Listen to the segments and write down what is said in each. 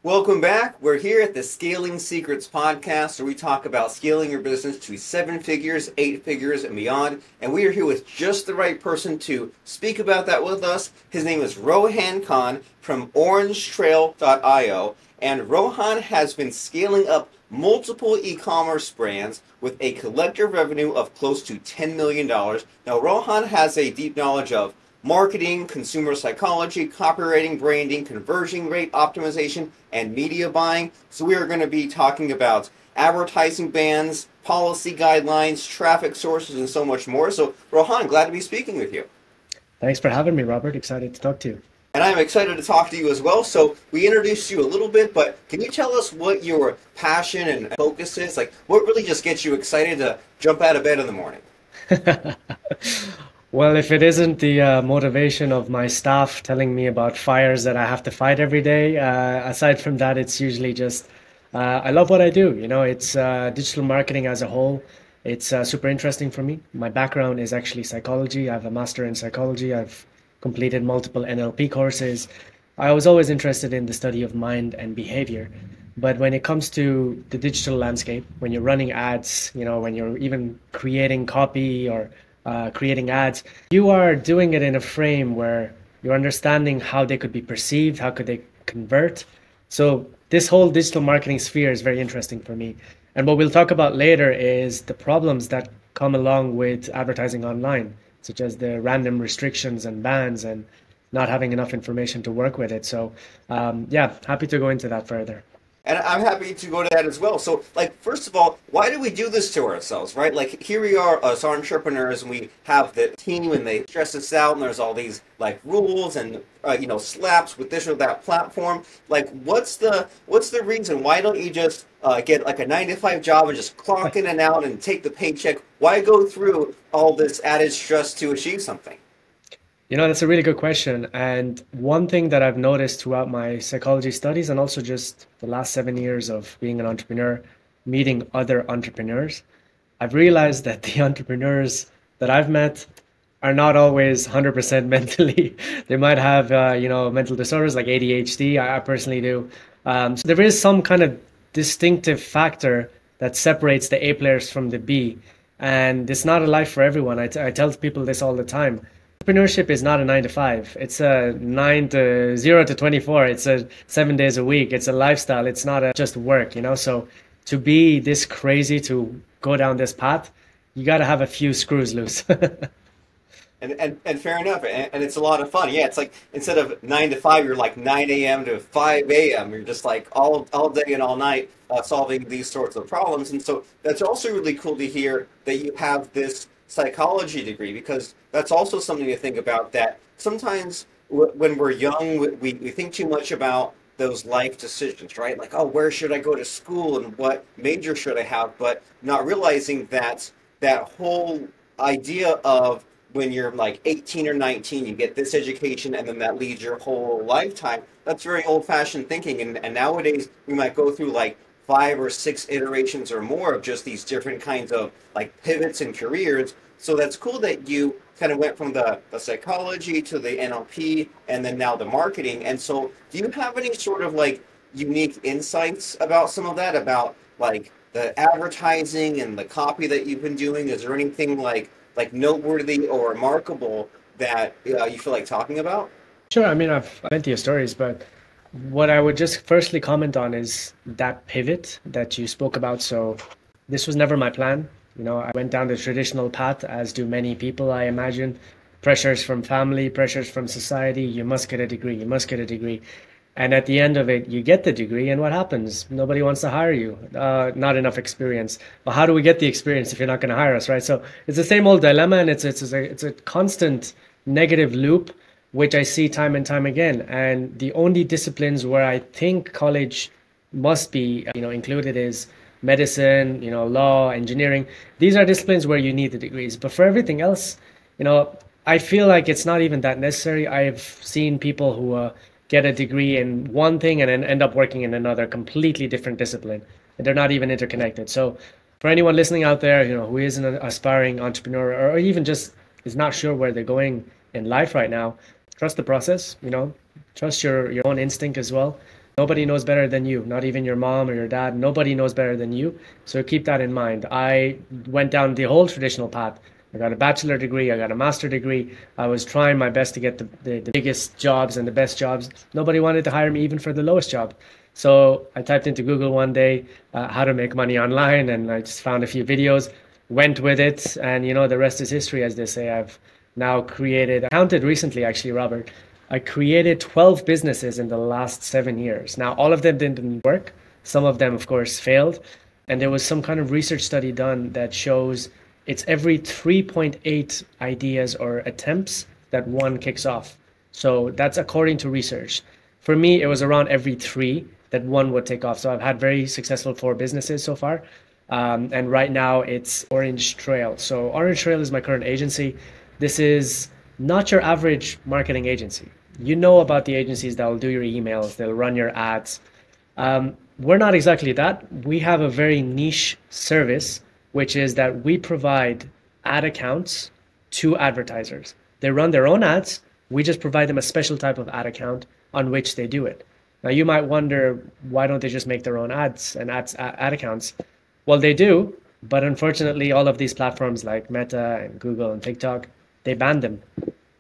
Welcome back. We're here at the Scaling Secrets podcast where we talk about scaling your business to 7 figures, 8 figures, and beyond. And we are here with just the right person to speak about that with us. His name is Rohaan Khan from OrangeTrail.io. And Rohaan has been scaling up multiple e-commerce brands with a collective revenue of close to $10 million. Now, Rohaan has a deep knowledge of marketing, consumer psychology, copywriting, branding, conversion rate optimization, and media buying. So we are going to be talking about advertising bans, policy guidelines, traffic sources, and so much more. So Rohaan, glad to be speaking with you. Thanks for having me, Robert. Excited to talk to you. And I'm excited to talk to you as well. So we introduced you a little bit, but can you tell us what your passion and focus is? Like, what really just gets you excited to jump out of bed in the morning? Well, if it isn't the motivation of my staff telling me about fires that I have to fight every day, aside from that, it's usually just I love what I do. It's digital marketing as a whole. It's super interesting for me. My background is actually psychology. I have a master in psychology. I've completed multiple NLP courses. I was always interested in the study of mind and behavior. But when it comes to the digital landscape, when you're running ads, when you're even creating copy or creating ads, you are doing it in a frame where you're understanding how they could be perceived, how could they convert. So this whole digital marketing sphere is very interesting for me. And what we'll talk about later is the problems that come along with advertising online, such as the random restrictions and bans and not having enough information to work with it. So yeah, happy to go into that further. And I'm happy to go to that as well. So, first of all, why do we do this to ourselves, right? Here we are as entrepreneurs, and we have the team, and they stress us out, and there's all these, rules and, slaps with this or that platform. What's the reason? Why don't you just get, a 9-to-5 job and just clock in and out and take the paycheck? Why go through all this added stress to achieve something? That's a really good question. And one thing that I've noticed throughout my psychology studies and also just the last 7 years of being an entrepreneur, meeting other entrepreneurs, I've realized that the entrepreneurs that I've met are not always 100% mentally. They might have, mental disorders like ADHD. I personally do. So there is some kind of distinctive factor that separates the A players from the B. And it's not a life for everyone. I tell people this all the time. Entrepreneurship is not a 9-to-5. It's a 0 to 24. It's a 7 days a week. It's a lifestyle. It's not just work, So to be this crazy, to go down this path, you got to have a few screws loose. And fair enough. And it's a lot of fun. Yeah, it's instead of 9 to 5, you're 9 a.m. to 5 a.m. You're just all day and all night solving these sorts of problems. And so that's also really cool to hear that you have this psychology degree, because that's also something to think about, that sometimes when we're young, we think too much about those life decisions, right? Where should I go to school and what major should I have? But not realizing that whole idea of when you're 18 or 19, you get this education and then that leads your whole lifetime. That's very old-fashioned thinking. And nowadays we might go through 5 or 6 iterations or more of just these different kinds of pivots in careers. So that's cool that you kind of went from the psychology to the NLP and then now the marketing. And so do you have any sort of unique insights about some of that, about the advertising and the copy that you've been doing? Is there anything like noteworthy or remarkable that you feel like talking about? Sure. I mean, I've plenty of stories, but what I would just firstly comment on is that pivot that you spoke about. So this was never my plan. I went down the traditional path, as do many people, I imagine. Pressures from family, pressures from society. You must get a degree. You must get a degree. And at the end of it, you get the degree, and what happens? Nobody wants to hire you. Not enough experience. Well, how do we get the experience if you're not going to hire us, right? So it's the same old dilemma, and it's a constant negative loop, which I see time and time again. And the only disciplines where I think college must be, included is medicine, law, engineering. These are disciplines where you need the degrees. But for everything else, I feel like it's not even that necessary. I've seen people who get a degree in one thing and then end up working in another completely different discipline. And they're not even interconnected. So for anyone listening out there, who is an aspiring entrepreneur or even just is not sure where they're going in life right now, trust the process, trust your own instinct as well. Nobody knows better than you, not even your mom or your dad. Nobody knows better than you. So keep that in mind. I went down the whole traditional path. I got a bachelor degree, I got a master degree. I was trying my best to get the biggest jobs and the best jobs. Nobody wanted to hire me even for the lowest job. So I typed into Google one day how to make money online, and I just found a few videos, went with it, and the rest is history, as they say. I've now created, I counted recently actually, Robert, I created 12 businesses in the last 7 years. Now, all of them didn't work. Some of them, of course, failed. And there was some kind of research study done that shows it's every 3.8 ideas or attempts that one kicks off. So that's according to research. For me, it was around every three that one would take off. So I've had very successful 4 businesses so far. And right now it's Orange Trail. So Orange Trail is my current agency. This is not your average marketing agency. You know about the agencies that will do your emails, they'll run your ads. We're not exactly that. We have a very niche service, which is that we provide ad accounts to advertisers. They run their own ads. We just provide them a special type of ad account on which they do it. Now, you might wonder, why don't they just make their own ads and ad accounts? Well, they do, but unfortunately, all of these platforms like Meta and Google and TikTok, they ban them.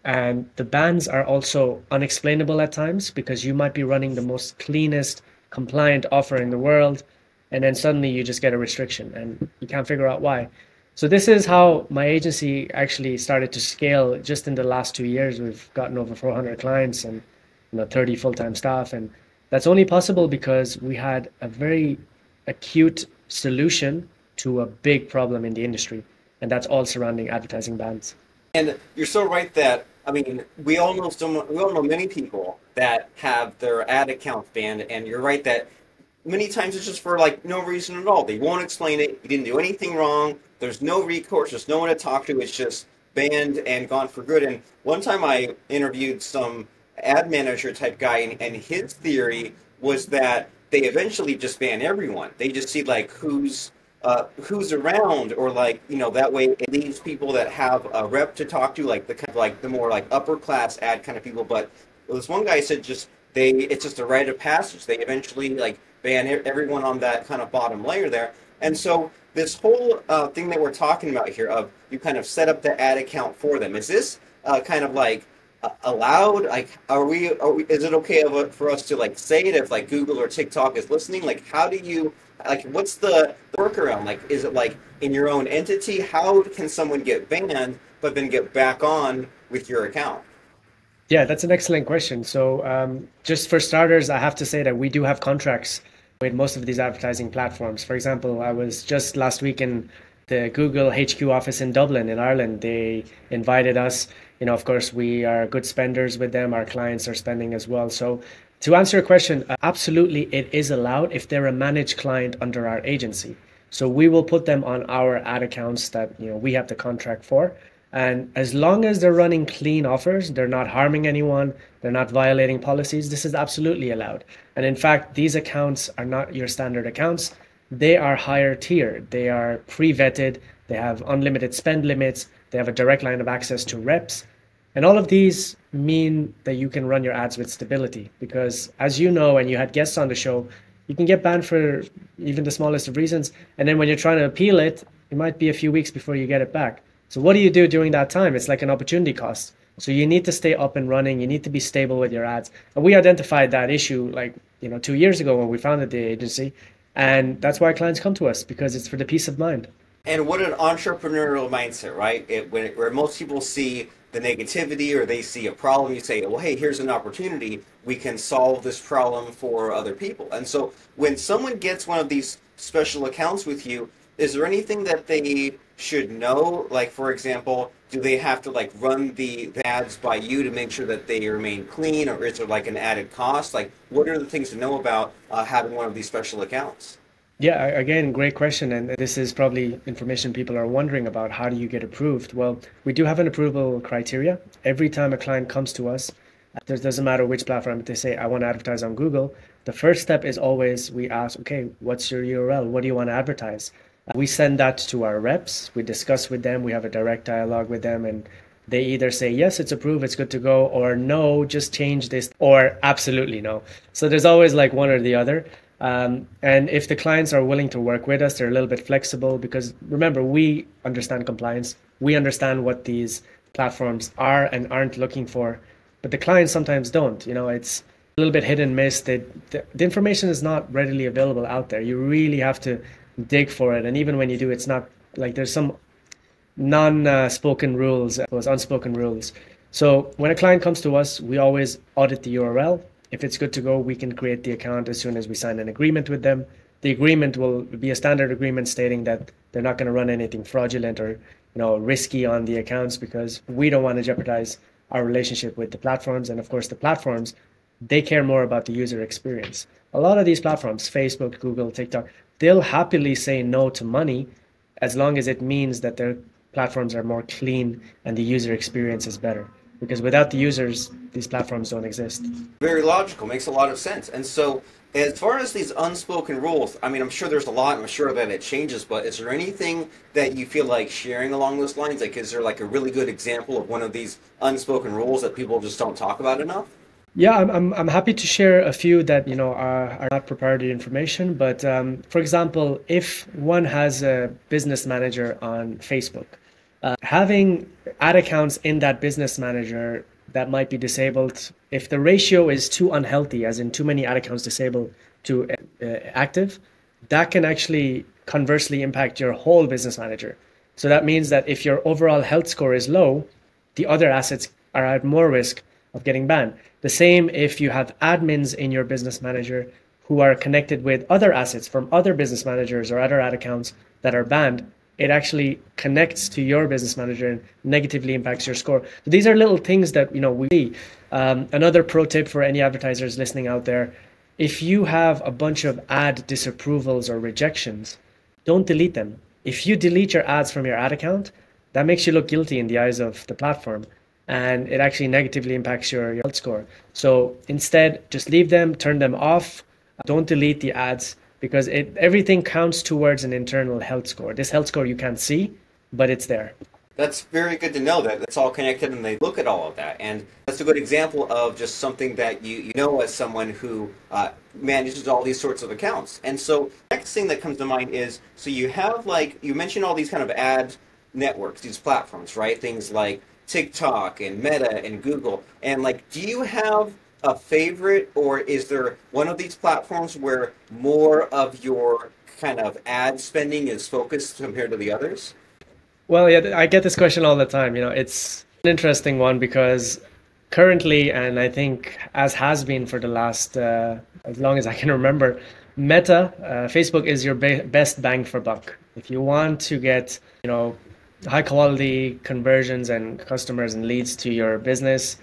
And the bans are also unexplainable at times, because you might be running the most cleanest, compliant offer in the world, and then suddenly you just get a restriction and you can't figure out why. So this is how my agency actually started to scale. Just in the last 2 years, we've gotten over 400 clients and 30 full-time staff. And that's only possible because we had a very acute solution to a big problem in the industry, and that's all surrounding advertising bans. And you're so right that I mean we all know many people that have their ad accounts banned, and you're right that many times it's just for like no reason at all. They won't explain it. You didn't do anything wrong. There's no recourse. There's no one to talk to. It's just banned and gone for good. And one time I interviewed some ad manager type guy, and his theory was that they eventually just ban everyone. They just see like who's around, or like that way it leaves people that have a rep to talk to, like the kind of like the more like upper class ad kind of people. But this one guy said just it's just a rite of passage. They eventually like ban everyone on that kind of bottom layer there. And so this whole thing that we're talking about here of you kind of set up the ad account for them, is this kind of like allowed? Like, is it okay for us to like say it if like Google or TikTok is listening? Like, how do you, like, what's the workaround? Like, is it like in your own entity? How can someone get banned but then get back on with your account? Yeah, that's an excellent question. So, just for starters, I have to say that we do have contracts with most of these advertising platforms. For example, I was just last week in the Google HQ office in Dublin, in Ireland. They invited us. Of course, we are good spenders with them. Our clients are spending as well. So, to answer your question, absolutely, it is allowed if they're a managed client under our agency. So we will put them on our ad accounts that we have the contract for. And as long as they're running clean offers, they're not harming anyone, they're not violating policies, this is absolutely allowed. And in fact, these accounts are not your standard accounts. They are higher tier. They are pre-vetted. They have unlimited spend limits. They have a direct line of access to reps. And all of these mean that you can run your ads with stability, because as you know, and you had guests on the show, you can get banned for even the smallest of reasons. And then when you're trying to appeal it, it might be a few weeks before you get it back. So what do you do during that time? It's like an opportunity cost. So you need to stay up and running. You need to be stable with your ads. And we identified that issue like 2 years ago when we founded the agency. And that's why clients come to us, because it's for the peace of mind. And what an entrepreneurial mindset, right? Where most people see the negativity or they see a problem, you say, well, hey, here's an opportunity. We can solve this problem for other people. And so when someone gets one of these special accounts with you, is there anything that they should know? Like, for example, do they have to like run the ads by you to make sure that they remain clean, or is there like an added cost? Like, what are the things to know about having one of these special accounts? Yeah, again, great question. And this is probably information people are wondering about. How do you get approved? Well, we do have an approval criteria. Every time a client comes to us, it doesn't matter which platform, if they say, I want to advertise on Google, the first step is always we ask, okay, what's your URL? What do you want to advertise? We send that to our reps. We discuss with them. We have a direct dialogue with them. And They either say, yes, it's approved, it's good to go, or no, just change this, or absolutely no. So there's always like one or the other. And if the clients are willing to work with us, they're a little bit flexible because remember, we understand compliance. We understand what these platforms are and aren't looking for, but the clients sometimes don't. It's a little bit hit and miss. The information is not readily available out there. You really have to dig for it. And even when you do, it's not like there's some non-spoken rules, those unspoken rules. So when a client comes to us, we always audit the URL. If it's good to go, we can create the account as soon as we sign an agreement with them. The agreement will be a standard agreement stating that they're not going to run anything fraudulent or risky on the accounts because we don't want to jeopardize our relationship with the platforms. And of course, the platforms, they care more about the user experience. A lot of these platforms, Facebook, Google, TikTok, they'll happily say no to money as long as it means that their platforms are more clean and the user experience is better. Because without the users, these platforms don't exist. Very logical, makes a lot of sense. And so, as far as these unspoken rules, I mean, I'm sure there's a lot, I'm sure that it changes, but is there anything that you feel like sharing along those lines? Like, is there like a really good example of one of these unspoken rules that people just don't talk about enough? Yeah, I'm happy to share a few that are not proprietary information. But for example, if one has a business manager on Facebook, having ad accounts in that business manager that might be disabled, if the ratio is too unhealthy, as in too many ad accounts disabled to active, that can actually conversely impact your whole business manager. So that means that if your overall health score is low, the other assets are at more risk of getting banned. The same if you have admins in your business manager who are connected with other assets from other business managers or other ad accounts that are banned, it actually connects to your business manager and negatively impacts your score. So these are little things that we see. Another pro tip for any advertisers listening out there: if you have a bunch of ad disapprovals or rejections, don't delete them. If you delete your ads from your ad account, that makes you look guilty in the eyes of the platform, and it actually negatively impacts your health score. So instead, just leave them, turn them off. Don't delete the ads because everything counts towards an internal health score. This health score you can't see, but it's there. That's very good to know that it's all connected and they look at all of that. And that's a good example of just something that you know as someone who manages all these sorts of accounts. And so next thing that comes to mind is, so you have like, you mentioned all these kind of ad networks, these platforms, right? Things like TikTok and Meta and Google. And like, do you have a favorite, or is there one of these platforms where more of your kind of ad spending is focused compared to the others? Well, yeah, I get this question all the time. It's an interesting one because currently, and I think as has been for the last as long as I can remember, Meta, Facebook is your best bang for buck. If you want to get, high quality conversions and customers and leads to your business,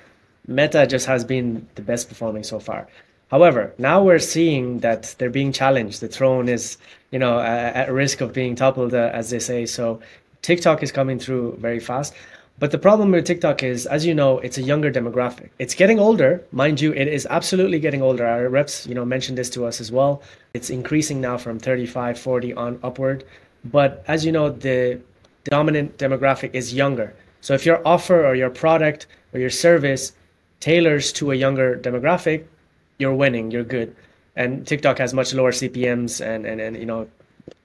Meta just has been the best performing so far. However, now we're seeing that they're being challenged. The throne is, at risk of being toppled, as they say. So TikTok is coming through very fast. But the problem with TikTok is, as you know, it's a younger demographic. It's getting older, mind you, it is absolutely getting older. Our reps, mentioned this to us as well. It's increasing now from 35, 40 on upward. But as you know, the dominant demographic is younger. So if your offer or your product or your service tailors to a younger demographic, you're winning, you're good. And TikTok has much lower CPMs and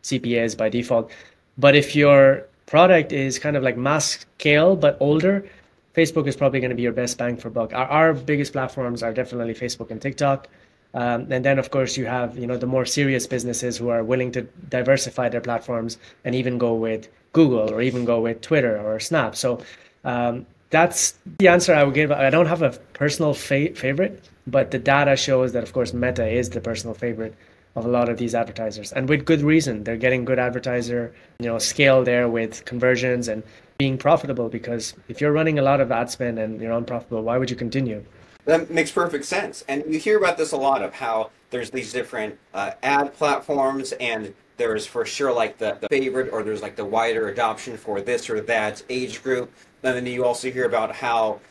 CPAs by default. But if your product is kind of like mass scale but older, Facebook is probably going to be your best bang for buck. Our biggest platforms are definitely Facebook and TikTok. And then, of course, you have the more serious businesses who are willing to diversify their platforms and even go with Google or even go with Twitter or Snap. So that's the answer I would give. I don't have a personal favorite, but the data shows that, of course, Meta is the personal favorite of a lot of these advertisers, and with good reason. They're getting good advertiser scale there with conversions and being profitable, because if you're running a lot of ad spend and you're unprofitable, why would you continue? That makes perfect sense. And you hear about this a lot of how there's these different ad platforms, and there's for sure like the favorite, or there's like the wider adoption for this or that age group. And then you also hear about how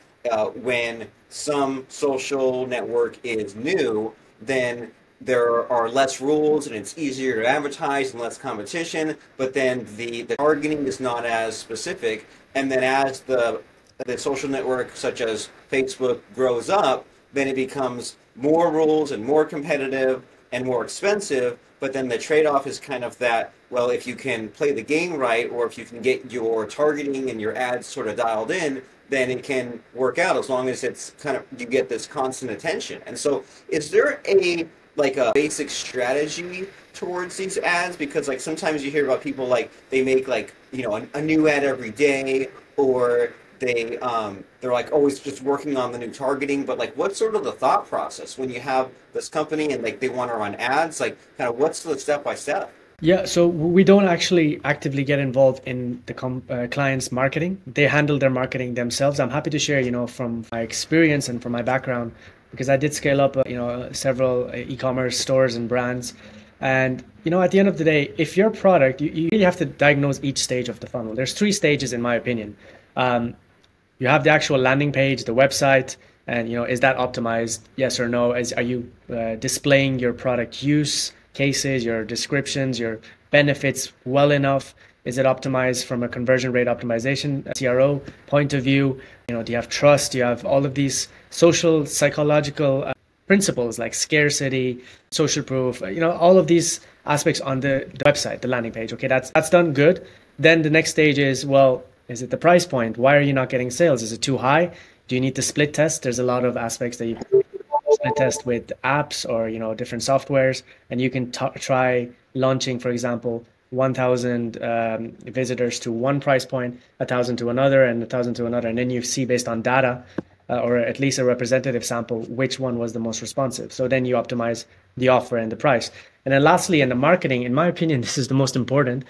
when some social network is new, then there are less rules and it's easier to advertise and less competition, but then the targeting is not as specific. And then as the the social network such as Facebook grows up, then it becomes more rules and more competitive and more expensive. But then the trade-off is kind of that, well, if you can play the game right, or if you can get your targeting and your ads sort of dialed in, then it can work out as long as it's kind of you get this constant attention. And so is there a like a basic strategy towards these ads? Because like sometimes you hear about people like they make like, a new ad every day, or they're like always just working on the new targeting. But like what's sort of the thought process when you have this company and like they want to run ads? Like kind of what's the step by step? Yeah, so we don't actually actively get involved in the client's marketing. They handle their marketing themselves. I'm happy to share, from my experience and from my background, because I did scale up, several e-commerce stores and brands. And, at the end of the day, if your product, you really have to diagnose each stage of the funnel. There's three stages, in my opinion. You have the actual landing page, the website, and, is that optimized? Yes or no? Are you displaying your product use cases, your descriptions, your benefits well enough? Is it optimized from a conversion rate optimization, CRO point of view? Do you have trust? Do you have all of these social, psychological principles like scarcity, social proof, all of these aspects on the website, the landing page? Okay, that's done good. Then the next stage is, well, is it the price point? Why are you not getting sales? Is it too high? Do you need to split test? There's a lot of aspects that you split test with apps or different softwares, and you can try launching, for example, 1,000 visitors to one price point, 1,000 to another, and 1,000 to another, and then you see based on data or at least a representative sample which one was the most responsive. So then you optimize the offer and the price. And then lastly, in the marketing, in my opinion, this is the most important,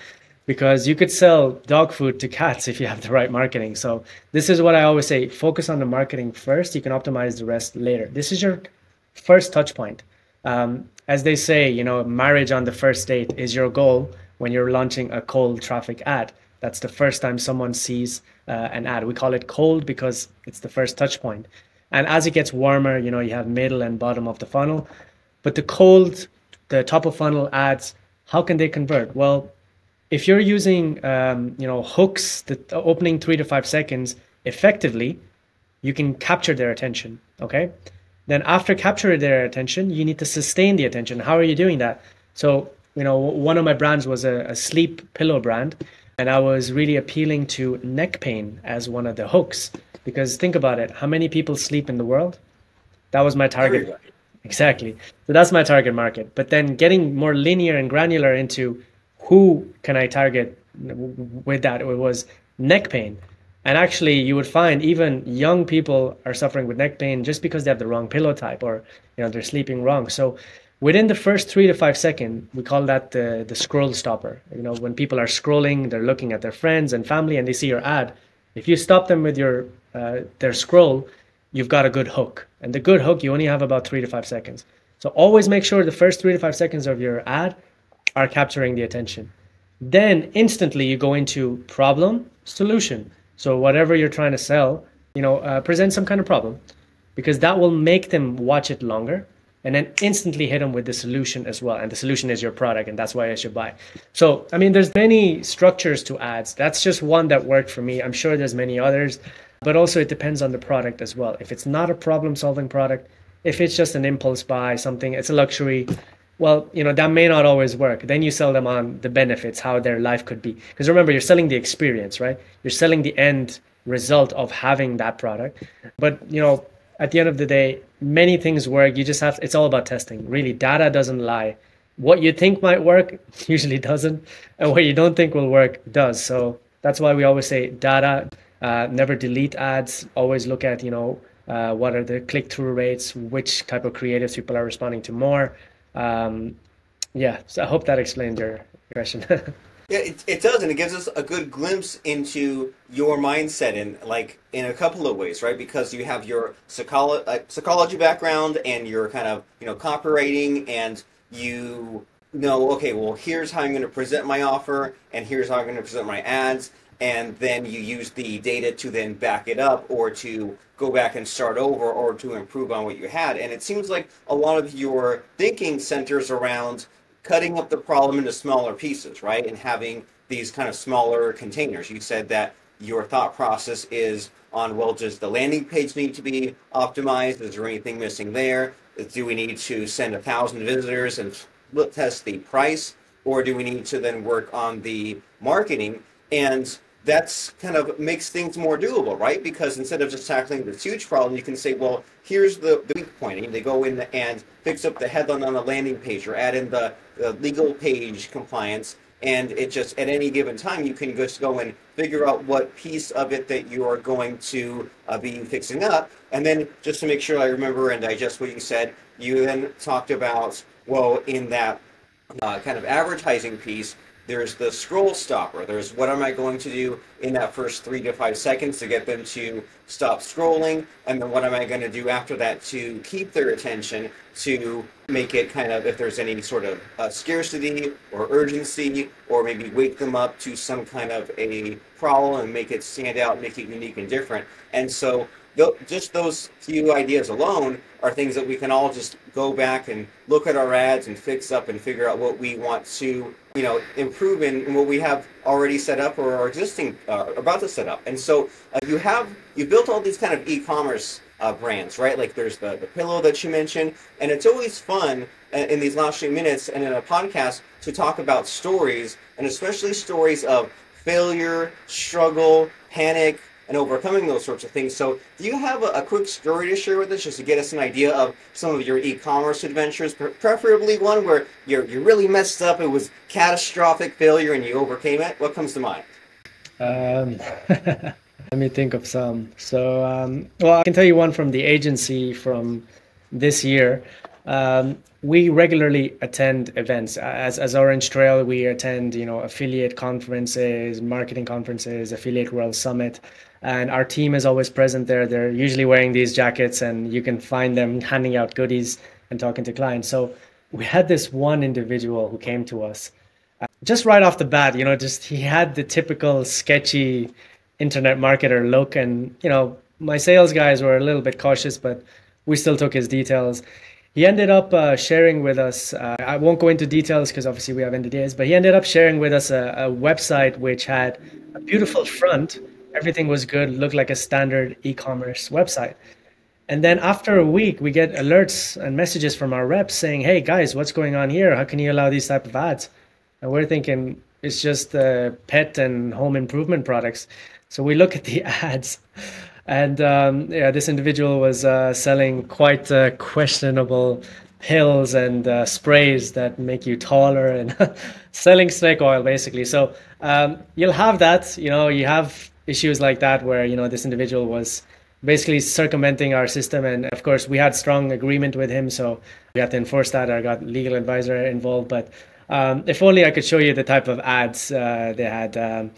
because you could sell dog food to cats if you have the right marketing. So this is what I always say: focus on the marketing first. You can optimize the rest later. This is your first touch point. As they say, marriage on the first date is your goal when you're launching a cold traffic ad. That's the first time someone sees an ad. We call it cold because it's the first touch point. And as it gets warmer, you have middle and bottom of the funnel. But the top of funnel ads, how can they convert? Well, if you're using, hooks, the opening 3 to 5 seconds effectively, you can capture their attention. Okay. Then after capturing their attention, you need to sustain the attention. How are you doing that? So, one of my brands was a sleep pillow brand, and I was really appealing to neck pain as one of the hooks, because think about it. How many people sleep in the world? That was my target. Everybody. Exactly. So that's my target market. But then getting more linear and granular into who can I target with that, it was neck pain. And actually, you would find even young people are suffering with neck pain just because they have the wrong pillow type, or they're sleeping wrong. So within the first 3 to 5 seconds, we call that the scroll stopper. When people are scrolling, they're looking at their friends and family, and they see your ad. If you stop them with their scroll, you've got a good hook. And the good hook, you only have about 3 to 5 seconds. So always make sure the first 3 to 5 seconds of your ad are capturing the attention. Then instantly you go into problem, solution. So whatever you're trying to sell, present some kind of problem, because that will make them watch it longer, and then instantly hit them with the solution as well. And the solution is your product, and that's why I should buy. So, there's many structures to ads. That's just one that worked for me. I'm sure there's many others, but also it depends on the product as well. If it's not a problem-solving product, if it's just an impulse buy, something, it's a luxury, well, that may not always work. Then you sell them on the benefits, how their life could be. Because remember, you're selling the experience, right? You're selling the end result of having that product. But, at the end of the day, many things work. It's all about testing. Really, data doesn't lie. What you think might work usually doesn't. And what you don't think will work does. So that's why we always say data, never delete ads. Always look at, what are the click-through rates, which type of creatives people are responding to more. So I hope that explained your question. Yeah, it does, and it gives us a good glimpse into your mindset in a couple of ways, right? Because you have your psychology background, and your kind of copywriting, and okay, well, here's how I'm going to present my offer, and here's how I'm going to present my ads, and then you use the data to then back it up, or to go back and start over, or to improve on what you had. And it seems like a lot of your thinking centers around cutting up the problem into smaller pieces, right? And having these kind of smaller containers. You said that your thought process is, on, well, does the landing page need to be optimized? Is there anything missing there? Do we need to send 1,000 visitors and test the price? Or do we need to then work on the marketing? And that's kind of makes things more doable, right? Because instead of just tackling this huge problem, you can say, well, here's the weak point. And they go in and fix up the headline on the landing page or add in the legal page compliance. And it just, at any given time, you can just go and figure out what piece of it that you are going to be fixing up. And then just to make sure I remember and digest what you said, you then talked about, well, in that kind of advertising piece, there's the scroll stopper. There's what am I going to do in that first 3 to 5 seconds to get them to stop scrolling, and then what am I going to do after that to keep their attention, to make it kind of, if there's any sort of scarcity or urgency, or maybe wake them up to some kind of a problem and make it stand out, make it unique and different. And so just those few ideas alone are things that we can all just go back and look at our ads and fix up and figure out what we want to, improve in what we have already set up or are existing, about to set up. And so you built all these kind of e-commerce brands, right? Like there's the pillow that you mentioned, and it's always fun in these last few minutes and in a podcast to talk about stories, and especially stories of failure, struggle, panic, and overcoming those sorts of things. So do you have a quick story to share with us just to get us an idea of some of your e-commerce adventures, preferably one where you really messed up, it was catastrophic failure and you overcame it? What comes to mind? Let me think of some. So, well, I can tell you one from the agency from this year. We regularly attend events. As Orange Trail, we attend, affiliate conferences, marketing conferences, Affiliate World Summit, and our team is always present there. They're usually wearing these jackets, and you can find them handing out goodies and talking to clients. So we had this one individual who came to us just right off the bat. He had the typical sketchy internet marketer look, and my sales guys were a little bit cautious, but we still took his details. He ended up sharing with us, I won't go into details because obviously we have NDAs, but he ended up sharing with us a website which had a beautiful front. Everything was good, looked like a standard e-commerce website. And then after a week, we get alerts and messages from our reps saying, hey guys, what's going on here? How can you allow these type of ads? And we're thinking it's just pet and home improvement products. So we look at the ads. And this individual was selling quite questionable pills and sprays that make you taller and selling snake oil, basically. So you'll have that, you have issues like that where, this individual was basically circumventing our system. And of course, we had strong agreement with him. So we had to enforce that. I got legal advisor involved. But if only I could show you the type of ads they had.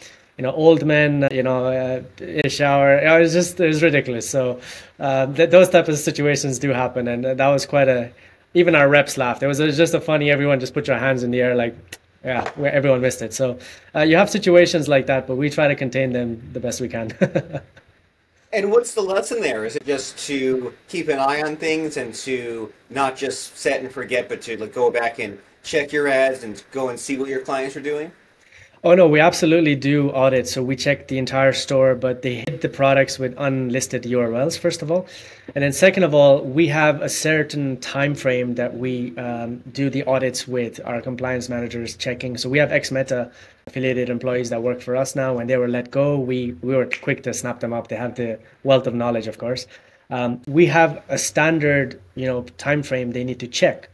Old men, in a shower. It was ridiculous. So those type of situations do happen. And that was even our reps laughed. It was just a funny, everyone just put your hands in the air like, yeah, where everyone missed it. So you have situations like that, but we try to contain them the best we can. And what's the lesson there? Is it just to keep an eye on things and to not just set and forget, but to go back and check your ads and go and see what your clients are doing? Oh no, we absolutely do audit. So we check the entire store, but they hit the products with unlisted URLs, first of all. And then second of all, we have a certain time frame that we do the audits with. Our compliance managers checking. So we have ex-Meta affiliated employees that work for us now. When they were let go, we were quick to snap them up. They have the wealth of knowledge, of course. We have a standard, time frame they need to check.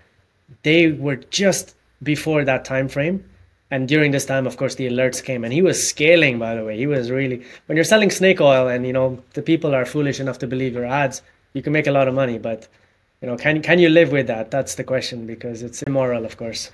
They were just before that time frame. And during this time, of course, the alerts came, and he was scaling, by the way. He was really, when you're selling snake oil and, the people are foolish enough to believe your ads, you can make a lot of money. But, can you live with that? That's the question, because it's immoral, of course.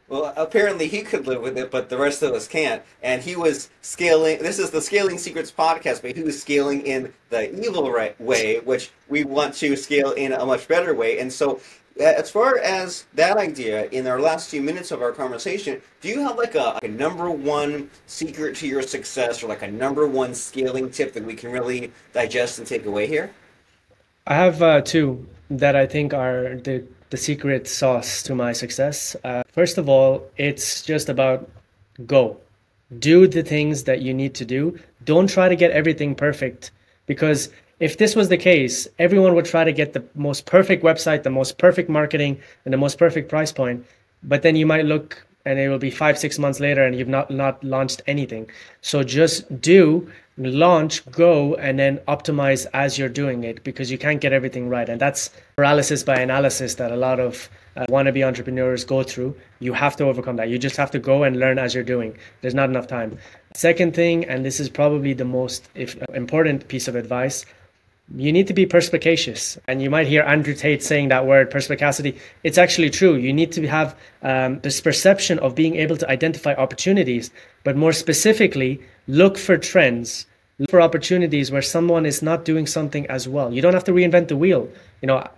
Well, apparently he could live with it, but the rest of us can't. And he was scaling, this is the Scaling Secrets podcast, but he was scaling in the evil way, which we want to scale in a much better way. And so as far as that idea, in our last few minutes of our conversation, do you have a number one secret to your success, or a number one scaling tip that we can really digest and take away here? I have two that I think are the secret sauce to my success. First of all, it's just about go. Do the things that you need to do. Don't try to get everything perfect. Because if this was the case, everyone would try to get the most perfect website, the most perfect marketing, and the most perfect price point. But then you might look and it will be 5, 6 months later and you've not launched anything. So just launch, go, and then optimize as you're doing it, because you can't get everything right. And that's paralysis by analysis that a lot of wannabe entrepreneurs go through. You have to overcome that. You just have to go and learn as you're doing. There's not enough time. Second thing, and this is probably the most important piece of advice, you need to be perspicacious. And you might hear Andrew Tate saying that word, perspicacity. It's actually true. You need to have this perception of being able to identify opportunities, but more specifically, look for trends, look for opportunities where someone is not doing something as well. You don't have to reinvent the wheel.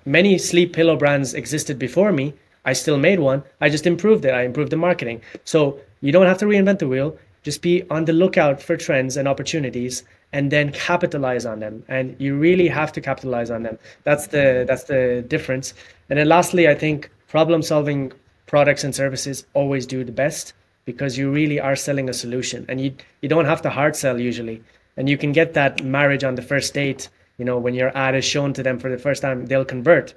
Many sleep pillow brands existed before me. I still made one. I just improved it. I improved the marketing. So you don't have to reinvent the wheel. Just be on the lookout for trends and opportunities, and then capitalize on them. And you really have to capitalize on them. That's the difference. And then lastly, I think problem solving products and services always do the best, because you really are selling a solution, and you don't have to hard sell usually. And you can get that marriage on the first date. When your ad is shown to them for the first time, they'll convert.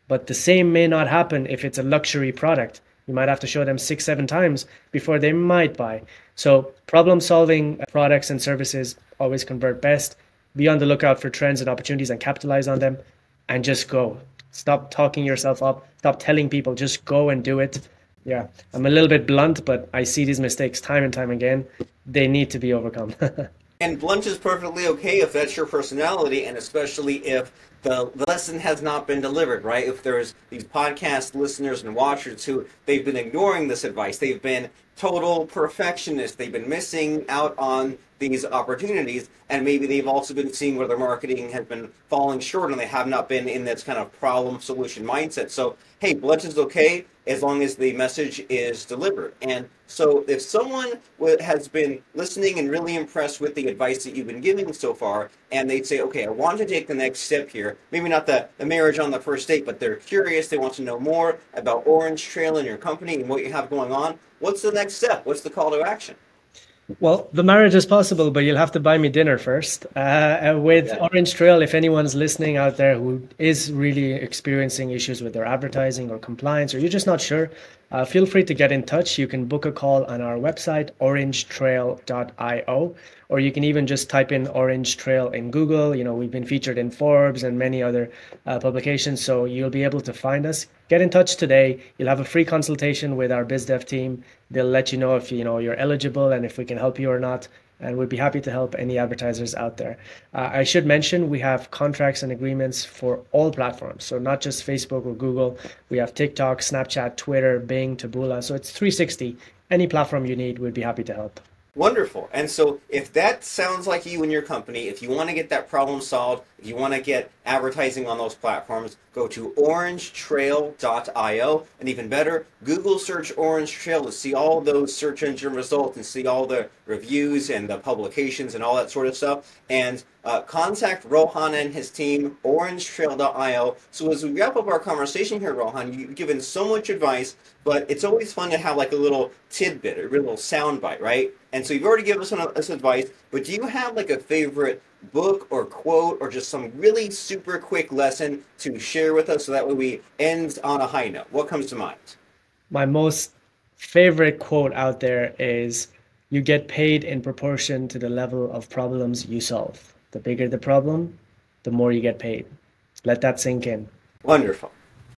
But the same may not happen if it's a luxury product. You might have to show them 6, 7 times before they might buy. So problem solving products and services always convert best. Be on the lookout for trends and opportunities and capitalize on them, and just go. Stop talking yourself up. Stop telling people, just go and do it. Yeah, I'm a little bit blunt, but I see these mistakes time and time again. They need to be overcome. And blunt is perfectly okay if that's your personality, and especially if the lesson has not been delivered, right? If there's these podcast listeners and watchers who they've been ignoring this advice, they've been total perfectionists, they've been missing out on these opportunities, and maybe they've also been seeing where their marketing has been falling short and they have not been in this kind of problem solution mindset. So, hey, blunt is okay as long as the message is delivered. And so if someone has been listening and really impressed with the advice that you've been giving so far, and they'd say, okay, I want to take the next step here, maybe not the marriage on the first date, but they're curious, they want to know more about Orange Trail and your company and what you have going on, what's the next step? What's the call to action? Well, the marriage is possible, but you'll have to buy me dinner first. With Orange Trail, if anyone's listening out there who is really experiencing issues with their advertising or compliance, or you're just not sure, feel free to get in touch. You can book a call on our website, orangetrail.io, or you can even just type in Orange Trail in Google. We've been featured in Forbes and many other publications, so you'll be able to find us. Get in touch today. You'll have a free consultation with our BizDev team. They'll let you know if you're eligible and if we can help you or not. And we'd be happy to help any advertisers out there. I should mention we have contracts and agreements for all platforms. So not just Facebook or Google. We have TikTok, Snapchat, Twitter, Bing, Taboola. So it's 360. Any platform you need, we'd be happy to help. Wonderful. And so if that sounds like you and your company, if you want to get that problem solved, if you want to get advertising on those platforms, go to orangetrail.io. And even better, Google search Orange Trail to see all those search engine results and see all the reviews and the publications and all that sort of stuff. And contact Rohaan and his team, orangetrail.io. So as we wrap up our conversation here, Rohaan, you've given so much advice, but it's always fun to have like a little tidbit, a little soundbite, right? And so you've already given us this advice, but do you have like a favorite book or quote or just some really super quick lesson to share with us so that way we end on a high note? What comes to mind? My most favorite quote out there is, you get paid in proportion to the level of problems you solve. The bigger the problem, the more you get paid. Let that sink in. Wonderful.